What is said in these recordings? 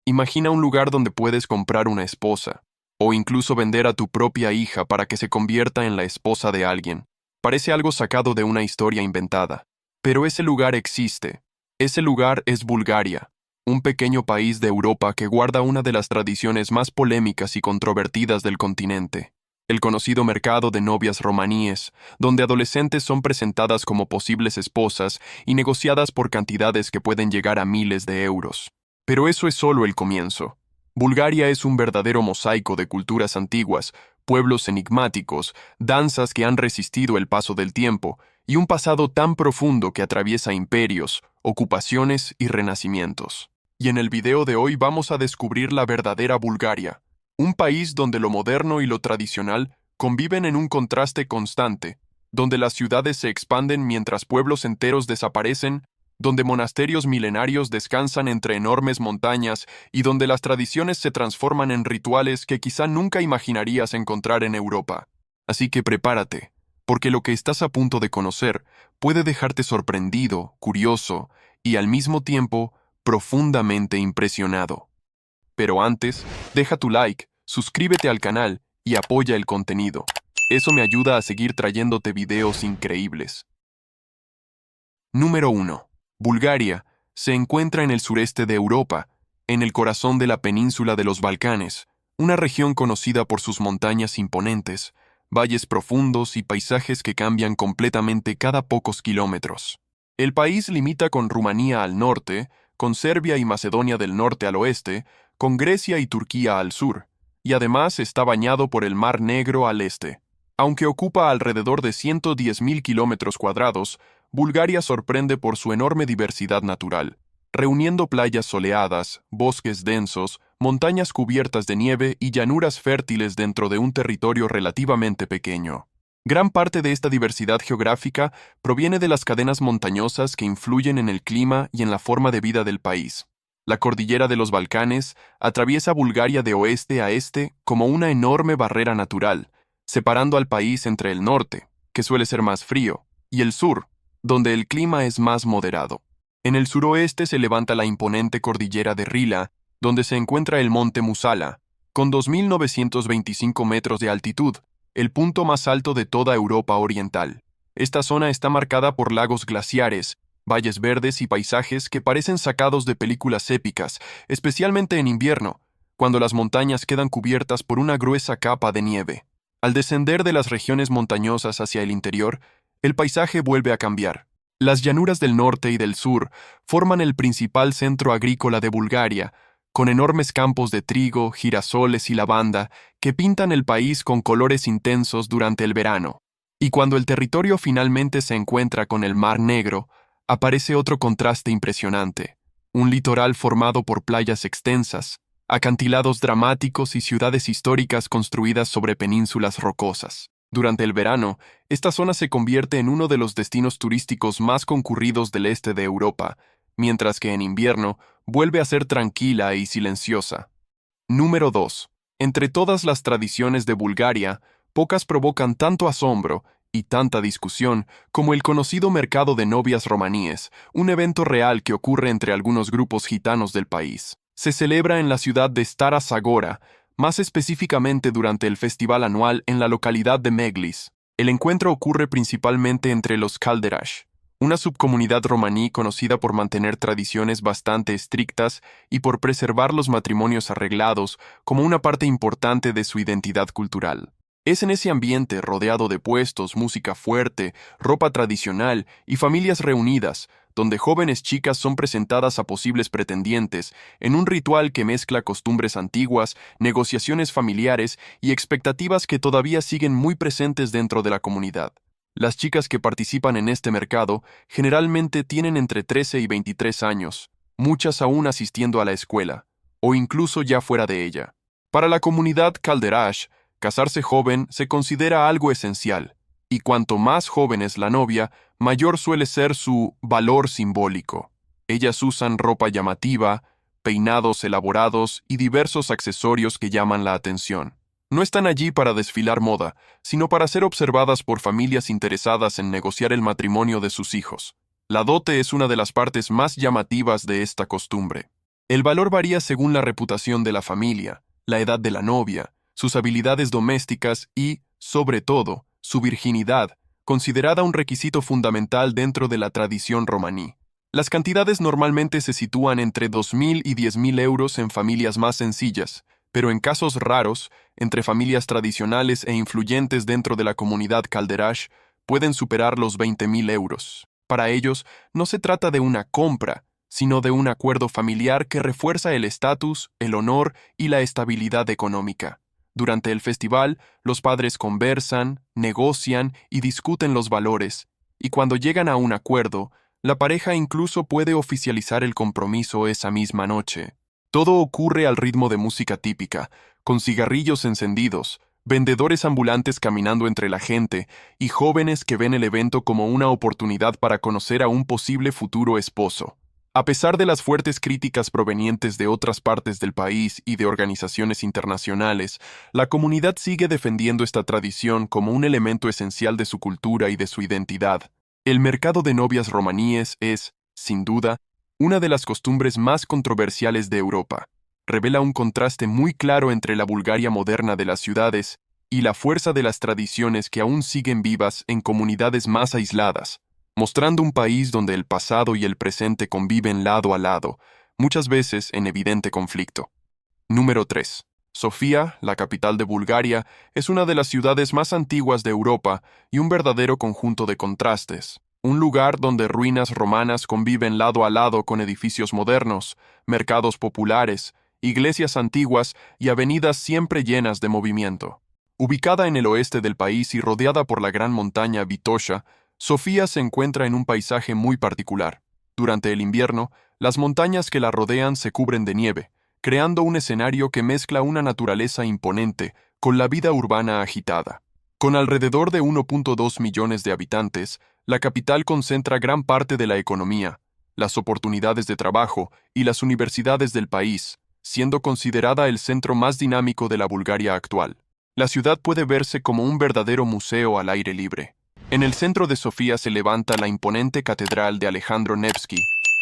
Imagina un lugar donde puedes comprar una esposa, o incluso vender a tu propia hija para que se convierta en la esposa de alguien. Parece algo sacado de una historia inventada. Pero ese lugar existe. Ese lugar es Bulgaria, un pequeño país de Europa que guarda una de las tradiciones más polémicas y controvertidas del continente. El conocido mercado de novias romaníes, donde adolescentes son presentadas como posibles esposas y negociadas por cantidades que pueden llegar a miles de euros. Pero eso es solo el comienzo. Bulgaria es un verdadero mosaico de culturas antiguas, pueblos enigmáticos, danzas que han resistido el paso del tiempo, y un pasado tan profundo que atraviesa imperios, ocupaciones y renacimientos. Y en el video de hoy vamos a descubrir la verdadera Bulgaria, un país donde lo moderno y lo tradicional conviven en un contraste constante, donde las ciudades se expanden mientras pueblos enteros desaparecen, donde monasterios milenarios descansan entre enormes montañas y donde las tradiciones se transforman en rituales que quizá nunca imaginarías encontrar en Europa. Así que prepárate, porque lo que estás a punto de conocer puede dejarte sorprendido, curioso y al mismo tiempo profundamente impresionado. Pero antes, deja tu like, suscríbete al canal y apoya el contenido. Eso me ayuda a seguir trayéndote videos increíbles. Número 1. Bulgaria se encuentra en el sureste de Europa, en el corazón de la península de los Balcanes, una región conocida por sus montañas imponentes, valles profundos y paisajes que cambian completamente cada pocos kilómetros. El país limita con Rumanía al norte, con Serbia y Macedonia del norte al oeste, con Grecia y Turquía al sur, y además está bañado por el Mar Negro al este. Aunque ocupa alrededor de 110.000 kilómetros cuadrados, Bulgaria sorprende por su enorme diversidad natural, reuniendo playas soleadas, bosques densos, montañas cubiertas de nieve y llanuras fértiles dentro de un territorio relativamente pequeño. Gran parte de esta diversidad geográfica proviene de las cadenas montañosas que influyen en el clima y en la forma de vida del país. La cordillera de los Balcanes atraviesa Bulgaria de oeste a este como una enorme barrera natural, separando al país entre el norte, que suele ser más frío, y el sur, donde el clima es más moderado. En el suroeste se levanta la imponente cordillera de Rila, donde se encuentra el monte Musala, con 2.925 metros de altitud, el punto más alto de toda Europa oriental. Esta zona está marcada por lagos glaciares, valles verdes y paisajes que parecen sacados de películas épicas, especialmente en invierno, cuando las montañas quedan cubiertas por una gruesa capa de nieve. Al descender de las regiones montañosas hacia el interior, el paisaje vuelve a cambiar. Las llanuras del norte y del sur forman el principal centro agrícola de Bulgaria, con enormes campos de trigo, girasoles y lavanda que pintan el país con colores intensos durante el verano. Y cuando el territorio finalmente se encuentra con el Mar Negro, aparece otro contraste impresionante, un litoral formado por playas extensas, acantilados dramáticos y ciudades históricas construidas sobre penínsulas rocosas. Durante el verano, esta zona se convierte en uno de los destinos turísticos más concurridos del este de Europa, mientras que en invierno vuelve a ser tranquila y silenciosa. Número 2. Entre todas las tradiciones de Bulgaria, pocas provocan tanto asombro y tanta discusión como el conocido mercado de novias romaníes, un evento real que ocurre entre algunos grupos gitanos del país. Se celebra en la ciudad de Stara Zagora, más específicamente durante el festival anual en la localidad de Meglis. El encuentro ocurre principalmente entre los Calderash, una subcomunidad romaní conocida por mantener tradiciones bastante estrictas y por preservar los matrimonios arreglados como una parte importante de su identidad cultural. Es en ese ambiente, rodeado de puestos, música fuerte, ropa tradicional y familias reunidas, donde jóvenes chicas son presentadas a posibles pretendientes, en un ritual que mezcla costumbres antiguas, negociaciones familiares y expectativas que todavía siguen muy presentes dentro de la comunidad. Las chicas que participan en este mercado generalmente tienen entre 13 y 23 años, muchas aún asistiendo a la escuela, o incluso ya fuera de ella. Para la comunidad Calderash, casarse joven se considera algo esencial, y cuanto más joven es la novia, mayor suele ser su valor simbólico. Ellas usan ropa llamativa, peinados elaborados y diversos accesorios que llaman la atención. No están allí para desfilar moda, sino para ser observadas por familias interesadas en negociar el matrimonio de sus hijos. La dote es una de las partes más llamativas de esta costumbre. El valor varía según la reputación de la familia, la edad de la novia, sus habilidades domésticas y, sobre todo, su virginidad, considerada un requisito fundamental dentro de la tradición romaní. Las cantidades normalmente se sitúan entre 2.000 y 10.000 euros en familias más sencillas, pero en casos raros, entre familias tradicionales e influyentes dentro de la comunidad Calderash, pueden superar los 20.000 euros. Para ellos, no se trata de una compra, sino de un acuerdo familiar que refuerza el estatus, el honor y la estabilidad económica. Durante el festival, los padres conversan, negocian y discuten los valores, y cuando llegan a un acuerdo, la pareja incluso puede oficializar el compromiso esa misma noche. Todo ocurre al ritmo de música típica, con cigarrillos encendidos, vendedores ambulantes caminando entre la gente y jóvenes que ven el evento como una oportunidad para conocer a un posible futuro esposo. A pesar de las fuertes críticas provenientes de otras partes del país y de organizaciones internacionales, la comunidad sigue defendiendo esta tradición como un elemento esencial de su cultura y de su identidad. El mercado de novias romaníes es, sin duda, una de las costumbres más controversiales de Europa. Revela un contraste muy claro entre la Bulgaria moderna de las ciudades y la fuerza de las tradiciones que aún siguen vivas en comunidades más aisladas, mostrando un país donde el pasado y el presente conviven lado a lado, muchas veces en evidente conflicto. Número 3. Sofía, la capital de Bulgaria, es una de las ciudades más antiguas de Europa y un verdadero conjunto de contrastes. Un lugar donde ruinas romanas conviven lado a lado con edificios modernos, mercados populares, iglesias antiguas y avenidas siempre llenas de movimiento. Ubicada en el oeste del país y rodeada por la gran montaña Vitosha, Sofía se encuentra en un paisaje muy particular. Durante el invierno, las montañas que la rodean se cubren de nieve, creando un escenario que mezcla una naturaleza imponente con la vida urbana agitada. Con alrededor de 1.2 millones de habitantes, la capital concentra gran parte de la economía, las oportunidades de trabajo y las universidades del país, siendo considerada el centro más dinámico de la Bulgaria actual. La ciudad puede verse como un verdadero museo al aire libre. En el centro de Sofía se levanta la imponente Catedral de Alejandro Nevsky,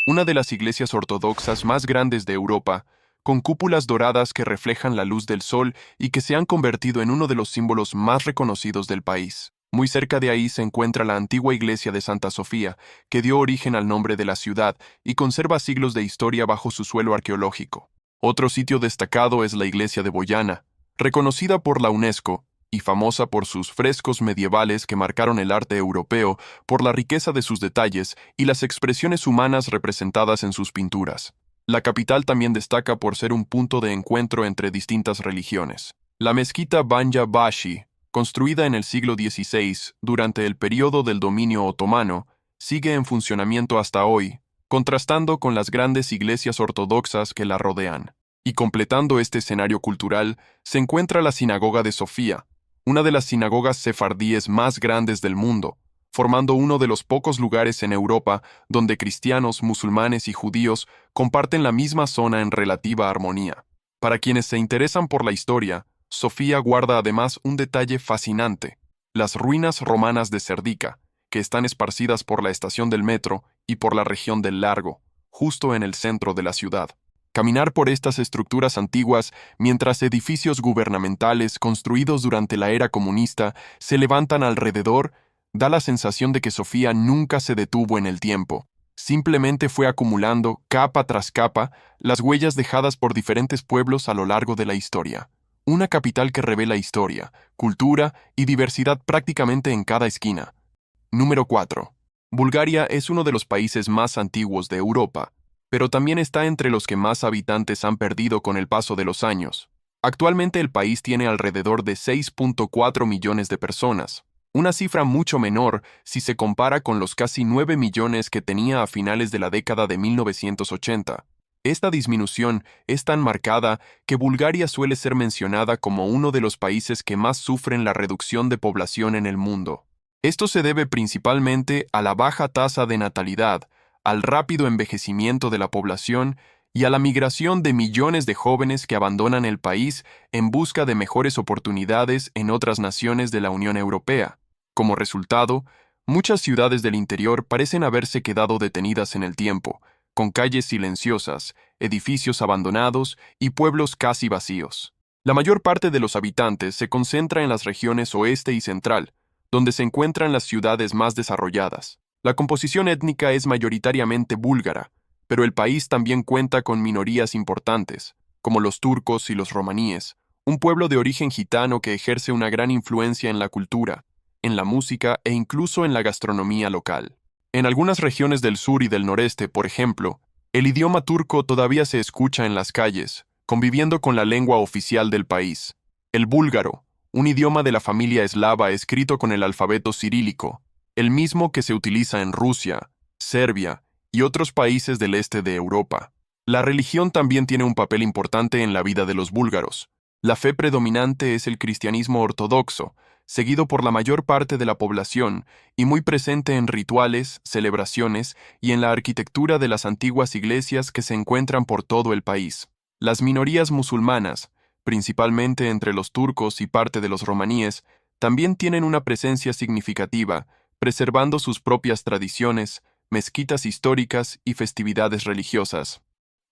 una de las iglesias ortodoxas más grandes de Europa, con cúpulas doradas que reflejan la luz del sol y que se han convertido en uno de los símbolos más reconocidos del país. Muy cerca de ahí se encuentra la antigua iglesia de Santa Sofía, que dio origen al nombre de la ciudad y conserva siglos de historia bajo su suelo arqueológico. Otro sitio destacado es la iglesia de Boyana, reconocida por la UNESCO y famosa por sus frescos medievales que marcaron el arte europeo por la riqueza de sus detalles y las expresiones humanas representadas en sus pinturas. La capital también destaca por ser un punto de encuentro entre distintas religiones. La mezquita Banja Bashi, construida en el siglo XVI durante el periodo del dominio otomano, sigue en funcionamiento hasta hoy, contrastando con las grandes iglesias ortodoxas que la rodean. Y completando este escenario cultural, se encuentra la Sinagoga de Sofía, una de las sinagogas sefardíes más grandes del mundo, formando uno de los pocos lugares en Europa donde cristianos, musulmanes y judíos comparten la misma zona en relativa armonía. Para quienes se interesan por la historia, Sofía guarda además un detalle fascinante: las ruinas romanas de Serdica, que están esparcidas por la estación del metro y por la región del Largo, justo en el centro de la ciudad. Caminar por estas estructuras antiguas mientras edificios gubernamentales construidos durante la era comunista se levantan alrededor da la sensación de que Sofía nunca se detuvo en el tiempo. Simplemente fue acumulando, capa tras capa, las huellas dejadas por diferentes pueblos a lo largo de la historia. Una capital que revela historia, cultura y diversidad prácticamente en cada esquina. Número 4. Bulgaria es uno de los países más antiguos de Europa, pero también está entre los que más habitantes han perdido con el paso de los años. Actualmente el país tiene alrededor de 6.4 millones de personas, una cifra mucho menor si se compara con los casi 9 millones que tenía a finales de la década de 1980. Esta disminución es tan marcada que Bulgaria suele ser mencionada como uno de los países que más sufren la reducción de población en el mundo. Esto se debe principalmente a la baja tasa de natalidad, al rápido envejecimiento de la población y a la migración de millones de jóvenes que abandonan el país en busca de mejores oportunidades en otras naciones de la Unión Europea. Como resultado, muchas ciudades del interior parecen haberse quedado detenidas en el tiempo, con calles silenciosas, edificios abandonados y pueblos casi vacíos. La mayor parte de los habitantes se concentra en las regiones oeste y central, donde se encuentran las ciudades más desarrolladas. La composición étnica es mayoritariamente búlgara, pero el país también cuenta con minorías importantes, como los turcos y los romaníes, un pueblo de origen gitano que ejerce una gran influencia en la cultura, en la música e incluso en la gastronomía local. En algunas regiones del sur y del noreste, por ejemplo, el idioma turco todavía se escucha en las calles, conviviendo con la lengua oficial del país. El búlgaro, un idioma de la familia eslava escrito con el alfabeto cirílico, el mismo que se utiliza en Rusia, Serbia y otros países del este de Europa. La religión también tiene un papel importante en la vida de los búlgaros. La fe predominante es el cristianismo ortodoxo, seguido por la mayor parte de la población y muy presente en rituales, celebraciones y en la arquitectura de las antiguas iglesias que se encuentran por todo el país. Las minorías musulmanas, principalmente entre los turcos y parte de los romaníes, también tienen una presencia significativa, preservando sus propias tradiciones, mezquitas históricas y festividades religiosas.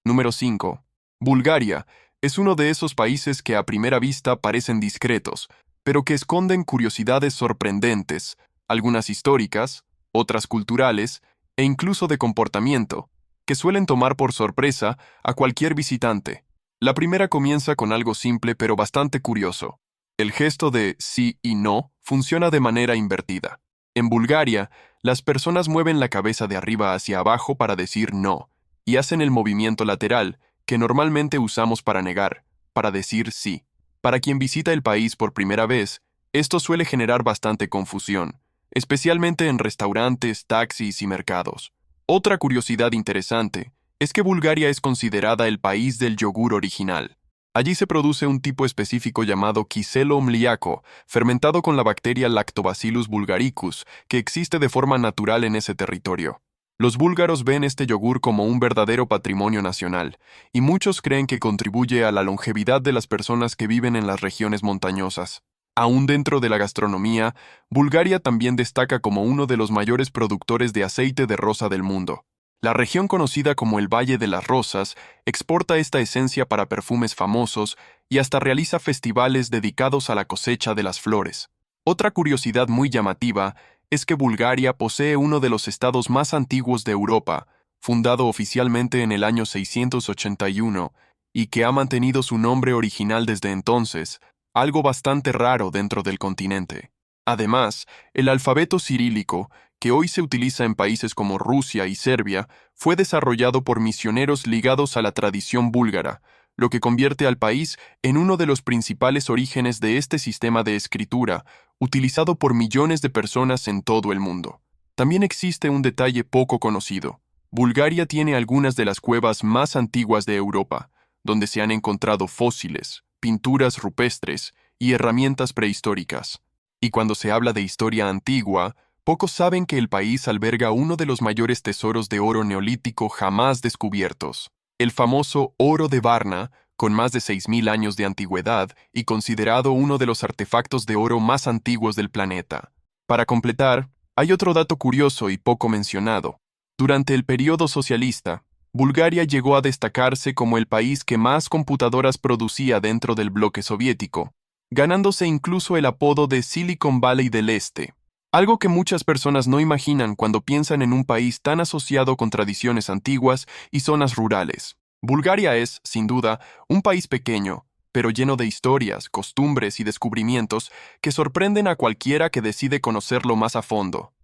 Número 5. Bulgaria es uno de esos países que a primera vista parecen discretos, pero que esconden curiosidades sorprendentes, algunas históricas, otras culturales e incluso de comportamiento, que suelen tomar por sorpresa a cualquier visitante. La primera comienza con algo simple pero bastante curioso. El gesto de sí y no funciona de manera invertida. En Bulgaria, las personas mueven la cabeza de arriba hacia abajo para decir no, y hacen el movimiento lateral, que normalmente usamos para negar, para decir sí. Para quien visita el país por primera vez, esto suele generar bastante confusión, especialmente en restaurantes, taxis y mercados. Otra curiosidad interesante es que Bulgaria es considerada el país del yogur original. Allí se produce un tipo específico llamado Kyselo mliako, fermentado con la bacteria Lactobacillus bulgaricus, que existe de forma natural en ese territorio. Los búlgaros ven este yogur como un verdadero patrimonio nacional, y muchos creen que contribuye a la longevidad de las personas que viven en las regiones montañosas. Aún dentro de la gastronomía, Bulgaria también destaca como uno de los mayores productores de aceite de rosa del mundo. La región conocida como el Valle de las Rosas exporta esta esencia para perfumes famosos y hasta realiza festivales dedicados a la cosecha de las flores. Otra curiosidad muy llamativa es que Bulgaria posee uno de los estados más antiguos de Europa, fundado oficialmente en el año 681, y que ha mantenido su nombre original desde entonces, algo bastante raro dentro del continente. Además, el alfabeto cirílico, que hoy se utiliza en países como Rusia y Serbia, fue desarrollado por misioneros ligados a la tradición búlgara, lo que convierte al país en uno de los principales orígenes de este sistema de escritura, utilizado por millones de personas en todo el mundo. También existe un detalle poco conocido. Bulgaria tiene algunas de las cuevas más antiguas de Europa, donde se han encontrado fósiles, pinturas rupestres y herramientas prehistóricas. Y cuando se habla de historia antigua, pocos saben que el país alberga uno de los mayores tesoros de oro neolítico jamás descubiertos. El famoso oro de Varna, con más de 6.000 años de antigüedad y considerado uno de los artefactos de oro más antiguos del planeta. Para completar, hay otro dato curioso y poco mencionado. Durante el periodo socialista, Bulgaria llegó a destacarse como el país que más computadoras producía dentro del bloque soviético, ganándose incluso el apodo de Silicon Valley del Este, algo que muchas personas no imaginan cuando piensan en un país tan asociado con tradiciones antiguas y zonas rurales. Bulgaria es, sin duda, un país pequeño, pero lleno de historias, costumbres y descubrimientos que sorprenden a cualquiera que decide conocerlo más a fondo.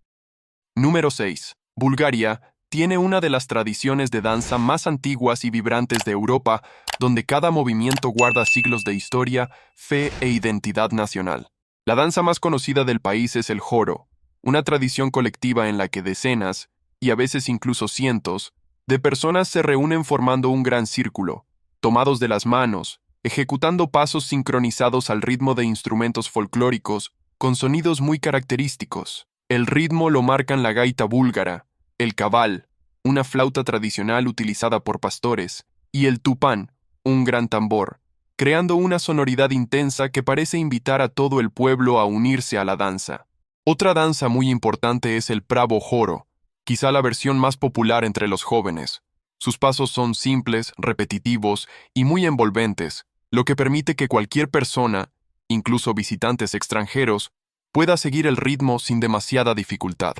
Número 6. Bulgaria tiene una de las tradiciones de danza más antiguas y vibrantes de Europa, donde cada movimiento guarda siglos de historia, fe e identidad nacional. La danza más conocida del país es el joro, una tradición colectiva en la que decenas, y a veces incluso cientos, de personas se reúnen formando un gran círculo, tomados de las manos, ejecutando pasos sincronizados al ritmo de instrumentos folclóricos, con sonidos muy característicos. El ritmo lo marcan la gaita búlgara, el cabal, una flauta tradicional utilizada por pastores, y el tupán, un gran tambor, creando una sonoridad intensa que parece invitar a todo el pueblo a unirse a la danza. Otra danza muy importante es el pravo joro, quizá la versión más popular entre los jóvenes. Sus pasos son simples, repetitivos y muy envolventes, lo que permite que cualquier persona, incluso visitantes extranjeros, pueda seguir el ritmo sin demasiada dificultad.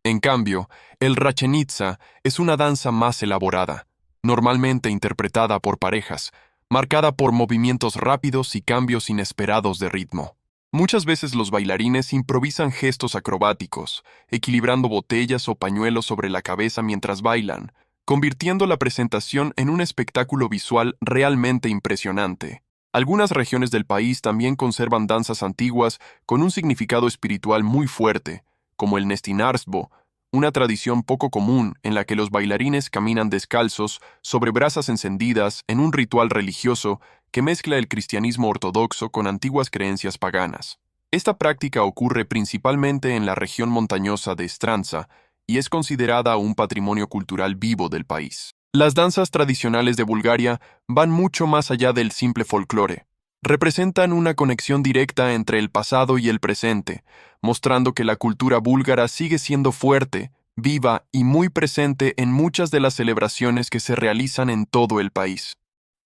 En cambio, el Rachenitsa es una danza más elaborada, normalmente interpretada por parejas, marcada por movimientos rápidos y cambios inesperados de ritmo. Muchas veces los bailarines improvisan gestos acrobáticos, equilibrando botellas o pañuelos sobre la cabeza mientras bailan, convirtiendo la presentación en un espectáculo visual realmente impresionante. Algunas regiones del país también conservan danzas antiguas con un significado espiritual muy fuerte, como el Nestinarsbo, una tradición poco común en la que los bailarines caminan descalzos sobre brasas encendidas en un ritual religioso que mezcla el cristianismo ortodoxo con antiguas creencias paganas. Esta práctica ocurre principalmente en la región montañosa de Stranza y es considerada un patrimonio cultural vivo del país. Las danzas tradicionales de Bulgaria van mucho más allá del simple folclore. Representan una conexión directa entre el pasado y el presente, mostrando que la cultura búlgara sigue siendo fuerte, viva y muy presente en muchas de las celebraciones que se realizan en todo el país.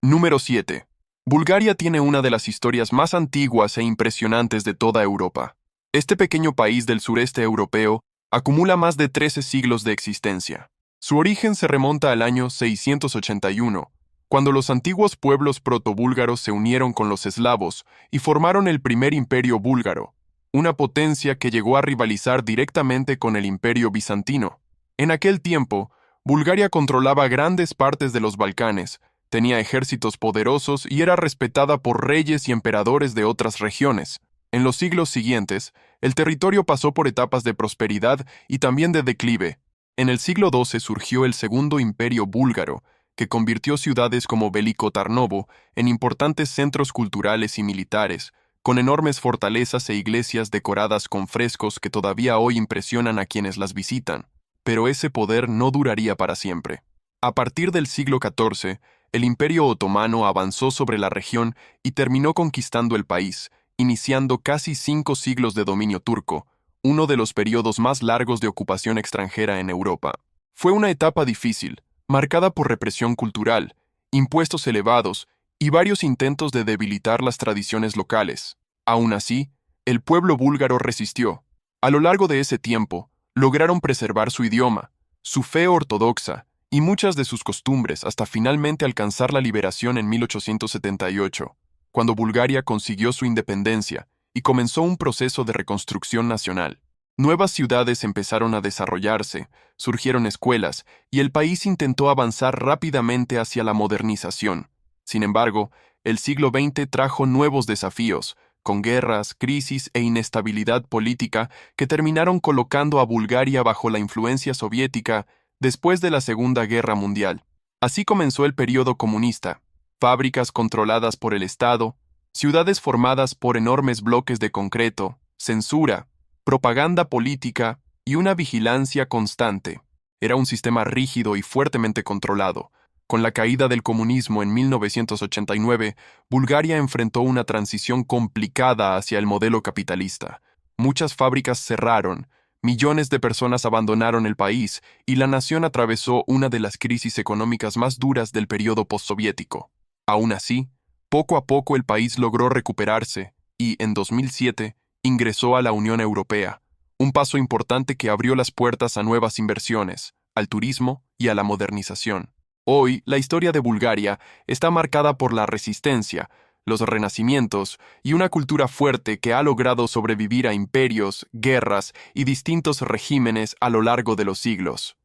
Número 7. Bulgaria tiene una de las historias más antiguas e impresionantes de toda Europa. Este pequeño país del sureste europeo acumula más de 13 siglos de existencia. Su origen se remonta al año 681, cuando los antiguos pueblos protobúlgaros se unieron con los eslavos y formaron el primer imperio búlgaro, una potencia que llegó a rivalizar directamente con el imperio bizantino. En aquel tiempo, Bulgaria controlaba grandes partes de los Balcanes, tenía ejércitos poderosos y era respetada por reyes y emperadores de otras regiones. En los siglos siguientes, el territorio pasó por etapas de prosperidad y también de declive. En el siglo XII surgió el Segundo Imperio Búlgaro, que convirtió ciudades como Veliko Tarnovo en importantes centros culturales y militares, con enormes fortalezas e iglesias decoradas con frescos que todavía hoy impresionan a quienes las visitan. Pero ese poder no duraría para siempre. A partir del siglo XIV, el Imperio Otomano avanzó sobre la región y terminó conquistando el país, iniciando casi 5 siglos de dominio turco, uno de los periodos más largos de ocupación extranjera en Europa. Fue una etapa difícil, marcada por represión cultural, impuestos elevados y varios intentos de debilitar las tradiciones locales. Aún así, el pueblo búlgaro resistió. A lo largo de ese tiempo, lograron preservar su idioma, su fe ortodoxa y muchas de sus costumbres hasta finalmente alcanzar la liberación en 1878, cuando Bulgaria consiguió su independencia y comenzó un proceso de reconstrucción nacional. Nuevas ciudades empezaron a desarrollarse, surgieron escuelas, y el país intentó avanzar rápidamente hacia la modernización. Sin embargo, el siglo XX trajo nuevos desafíos, con guerras, crisis e inestabilidad política que terminaron colocando a Bulgaria bajo la influencia soviética después de la Segunda Guerra Mundial. Así comenzó el período comunista, fábricas controladas por el Estado, ciudades formadas por enormes bloques de concreto, censura, propaganda política y una vigilancia constante. Era un sistema rígido y fuertemente controlado. Con la caída del comunismo en 1989, Bulgaria enfrentó una transición complicada hacia el modelo capitalista. Muchas fábricas cerraron, millones de personas abandonaron el país y la nación atravesó una de las crisis económicas más duras del periodo postsoviético. Aún así, poco a poco el país logró recuperarse y, en 2007, ingresó a la Unión Europea, un paso importante que abrió las puertas a nuevas inversiones, al turismo y a la modernización. Hoy, la historia de Bulgaria está marcada por la resistencia, los renacimientos y una cultura fuerte que ha logrado sobrevivir a imperios, guerras y distintos regímenes a lo largo de los siglos.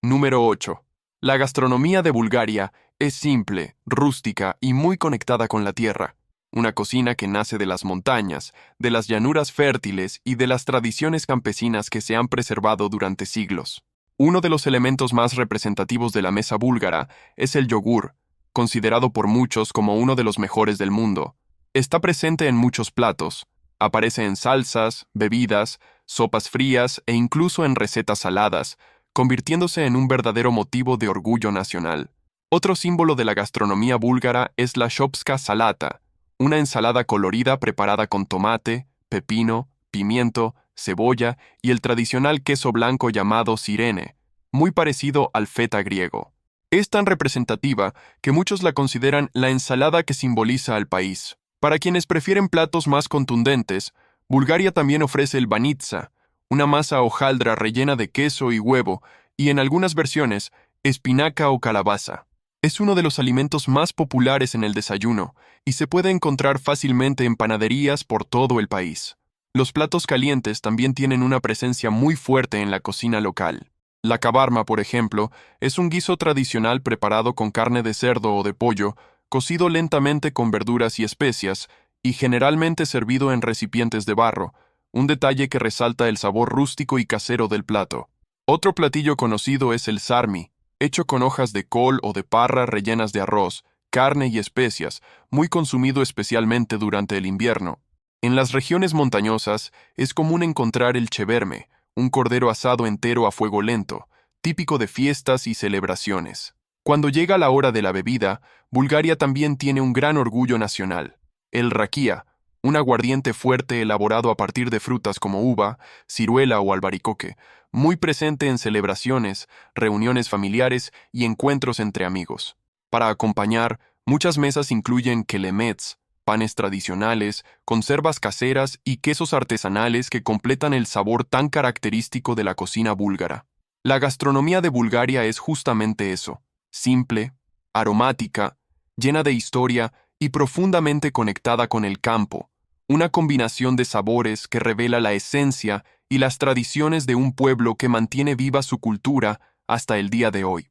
Número 8. La gastronomía de Bulgaria es simple, rústica y muy conectada con la tierra. Una cocina que nace de las montañas, de las llanuras fértiles y de las tradiciones campesinas que se han preservado durante siglos. Uno de los elementos más representativos de la mesa búlgara es el yogur, considerado por muchos como uno de los mejores del mundo. Está presente en muchos platos, aparece en salsas, bebidas, sopas frías e incluso en recetas saladas, convirtiéndose en un verdadero motivo de orgullo nacional. Otro símbolo de la gastronomía búlgara es la shopska salata, una ensalada colorida preparada con tomate, pepino, pimiento, cebolla y el tradicional queso blanco llamado sirene, muy parecido al feta griego. Es tan representativa que muchos la consideran la ensalada que simboliza al país. Para quienes prefieren platos más contundentes, Bulgaria también ofrece el banitsa, una masa hojaldra rellena de queso y huevo, y en algunas versiones, espinaca o calabaza. Es uno de los alimentos más populares en el desayuno, y se puede encontrar fácilmente en panaderías por todo el país. Los platos calientes también tienen una presencia muy fuerte en la cocina local. La kabarma, por ejemplo, es un guiso tradicional preparado con carne de cerdo o de pollo, cocido lentamente con verduras y especias, y generalmente servido en recipientes de barro, un detalle que resalta el sabor rústico y casero del plato. Otro platillo conocido es el sarmi, hecho con hojas de col o de parra rellenas de arroz, carne y especias, muy consumido especialmente durante el invierno. En las regiones montañosas es común encontrar el cheverme, un cordero asado entero a fuego lento, típico de fiestas y celebraciones. Cuando llega la hora de la bebida, Bulgaria también tiene un gran orgullo nacional, el rakia, un aguardiente fuerte elaborado a partir de frutas como uva, ciruela o albaricoque, muy presente en celebraciones, reuniones familiares y encuentros entre amigos. Para acompañar, muchas mesas incluyen kelemets, panes tradicionales, conservas caseras y quesos artesanales que completan el sabor tan característico de la cocina búlgara. La gastronomía de Bulgaria es justamente eso, simple, aromática, llena de historia y profundamente conectada con el campo, una combinación de sabores que revela la esencia y las tradiciones de un pueblo que mantiene viva su cultura hasta el día de hoy.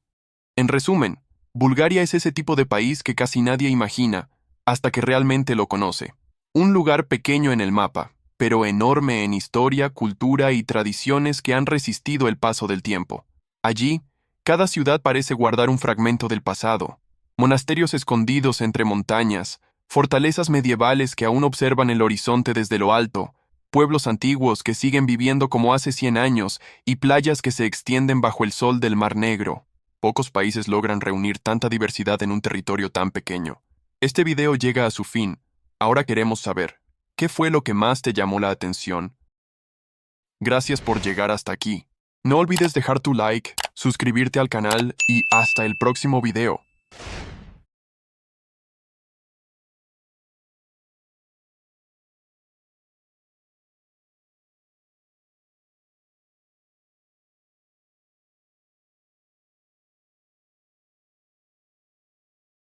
En resumen, Bulgaria es ese tipo de país que casi nadie imagina, hasta que realmente lo conoce. Un lugar pequeño en el mapa, pero enorme en historia, cultura y tradiciones que han resistido el paso del tiempo. Allí, cada ciudad parece guardar un fragmento del pasado. Monasterios escondidos entre montañas, fortalezas medievales que aún observan el horizonte desde lo alto, pueblos antiguos que siguen viviendo como hace 100 años y playas que se extienden bajo el sol del Mar Negro. Pocos países logran reunir tanta diversidad en un territorio tan pequeño. Este video llega a su fin. Ahora queremos saber, ¿qué fue lo que más te llamó la atención? Gracias por llegar hasta aquí. No olvides dejar tu like, suscribirte al canal y hasta el próximo video.